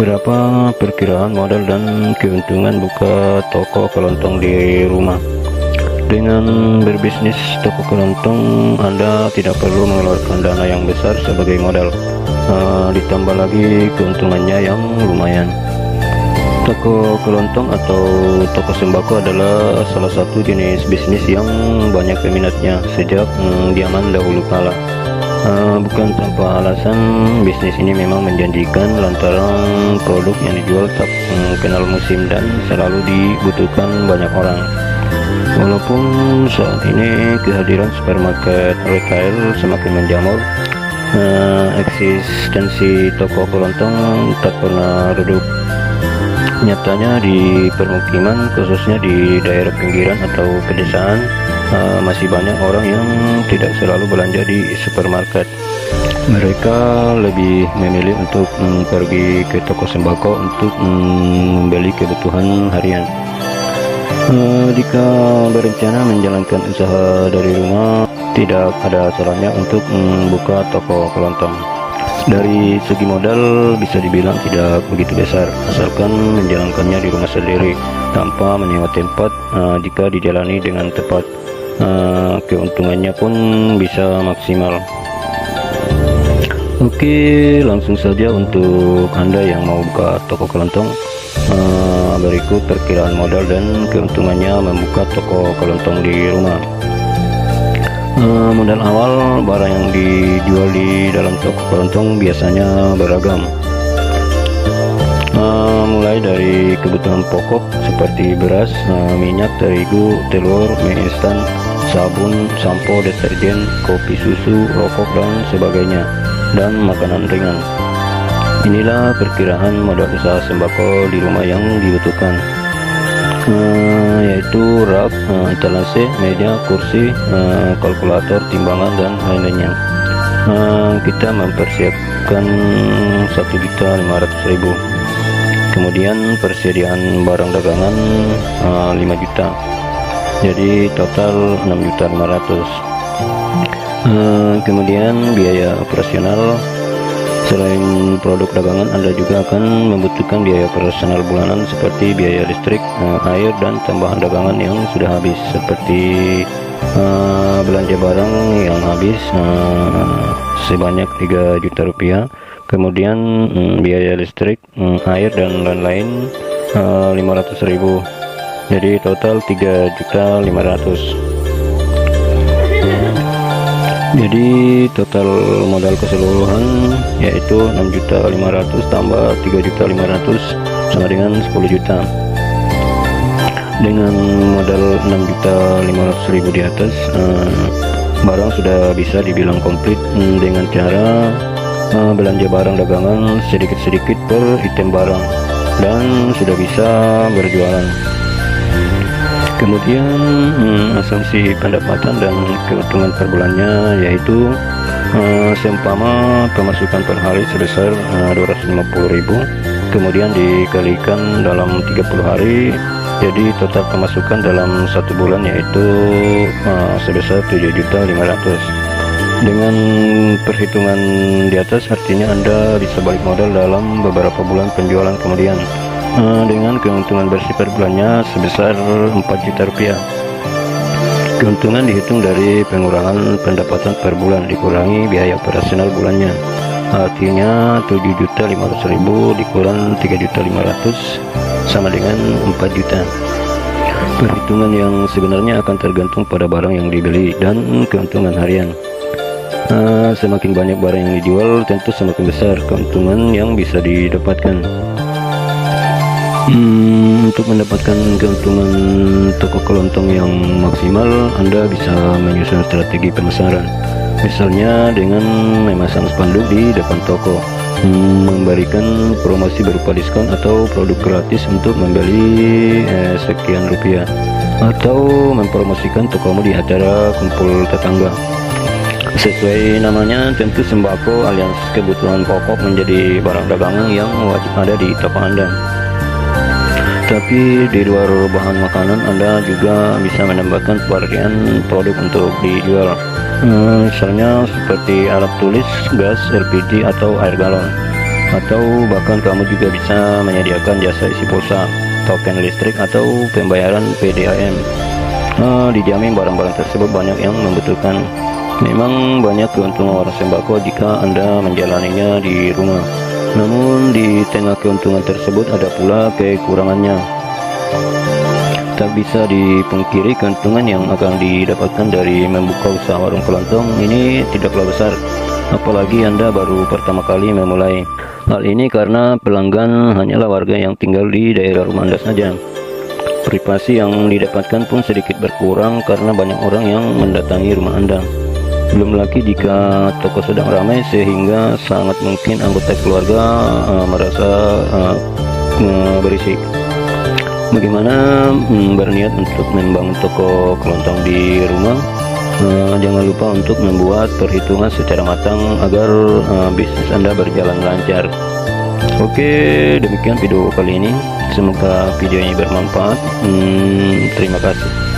Berapa perkiraan modal dan keuntungan buka toko kelontong di rumah? Dengan berbisnis toko kelontong, Anda tidak perlu mengeluarkan dana yang besar sebagai modal, ditambah lagi keuntungannya yang lumayan. Toko kelontong atau toko sembako adalah salah satu jenis bisnis yang banyak peminatnya sejak zaman dahulu kala. Bukan tanpa alasan, bisnis ini memang menjanjikan lantaran produk yang dijual tak kenal musim dan selalu dibutuhkan banyak orang. Walaupun saat ini kehadiran supermarket retail semakin menjamur, eksistensi toko kelontong tak pernah redup. Nyatanya di permukiman, khususnya di daerah pinggiran atau pedesaan, masih banyak orang yang tidak selalu belanja di supermarket. Mereka lebih memilih untuk pergi ke toko sembako untuk membeli kebutuhan harian. Jika berencana menjalankan usaha dari rumah, tidak ada salahnya untuk membuka toko kelontong. Dari segi modal bisa dibilang tidak begitu besar, asalkan menjalankannya di rumah sendiri tanpa menyewa tempat. Jika dijalani dengan tepat, keuntungannya pun bisa maksimal. Oke, langsung saja untuk Anda yang mau buka toko kelontong. Berikut perkiraan modal dan keuntungannya membuka toko kelontong di rumah. Modal awal, barang yang dijual di dalam toko kelontong biasanya beragam, mulai dari kebutuhan pokok seperti beras, minyak, terigu, telur, mie instan, sabun, sampo, deterjen, kopi, susu, rokok, dan sebagainya, dan makanan ringan. Inilah perkiraan modal usaha sembako di rumah yang dibutuhkan, yaitu rak, etalase, meja, kursi, kalkulator, timbangan, dan lain-lainnya. Kita mempersiapkan 1.500.000. Kemudian persediaan barang dagangan 5 juta, jadi total 6.500.000. Kemudian biaya operasional. Selain produk dagangan, Anda juga akan membutuhkan biaya operasional bulanan seperti biaya listrik, air, dan tambahan dagangan yang sudah habis, seperti belanja barang yang habis sebanyak 3 juta rupiah. Kemudian biaya listrik, air, dan lain-lain 500.000, jadi total 3.500.000. Jadi total modal keseluruhan yaitu 6.500.000 tambah 3.500.000 sama dengan 10 juta. Dengan modal 6.500.000 di atas, barang sudah bisa dibilang komplit dengan cara belanja barang dagangan sedikit-sedikit per item barang, dan sudah bisa berjualan. Kemudian asumsi pendapatan dan keuntungan per bulannya, yaitu seumpama pemasukan per hari sebesar 250.000, kemudian dikalikan dalam 30 hari, jadi total pemasukan dalam 1 bulan yaitu sebesar 7.500.000. Dengan perhitungan di atas, artinya Anda bisa balik modal dalam beberapa bulan penjualan kemudian, dengan keuntungan bersih per bulannya sebesar 4 juta rupiah. Keuntungan dihitung dari pengurangan pendapatan per bulan dikurangi biaya operasional bulannya, artinya 7.500.000 dikurang 3.500.000 sama dengan 4 juta. Perhitungan yang sebenarnya akan tergantung pada barang yang dibeli dan keuntungan harian. Semakin banyak barang yang dijual, tentu semakin besar keuntungan yang bisa didapatkan. Untuk mendapatkan keuntungan toko kelontong yang maksimal, Anda bisa menyusun strategi pemasaran, misalnya dengan memasang spanduk di depan toko, memberikan promosi berupa diskon atau produk gratis untuk membeli sekian rupiah, atau mempromosikan tokomu di acara kumpul tetangga. Sesuai namanya, tentu sembako alias kebutuhan pokok menjadi barang dagangan yang wajib ada di toko Anda. Tapi di luar bahan makanan, Anda juga bisa menambahkan varian produk untuk dijual, misalnya seperti alat tulis, gas, LPG, atau air galon. atau bahkan kamu juga bisa menyediakan jasa isi pulsa, token listrik, atau pembayaran PDAM. Dijamin barang-barang tersebut banyak yang membutuhkan. Memang banyak keuntungan warung sembako jika Anda menjalaninya di rumah. Namun di tengah keuntungan tersebut ada pula kekurangannya. Tak bisa dipungkiri keuntungan yang akan didapatkan dari membuka usaha warung kelontong ini tidaklah besar, apalagi Anda baru pertama kali memulai. Hal ini karena pelanggan hanyalah warga yang tinggal di daerah rumah Anda saja. Privasi yang didapatkan pun sedikit berkurang karena banyak orang yang mendatangi rumah Anda. Belum lagi jika toko sedang ramai sehingga sangat mungkin anggota keluarga merasa berisik. Bagaimana berniat untuk membangun toko kelontong di rumah? Jangan lupa untuk membuat perhitungan secara matang agar bisnis Anda berjalan lancar. Oke, demikian video kali ini. Semoga video ini bermanfaat. Terima kasih.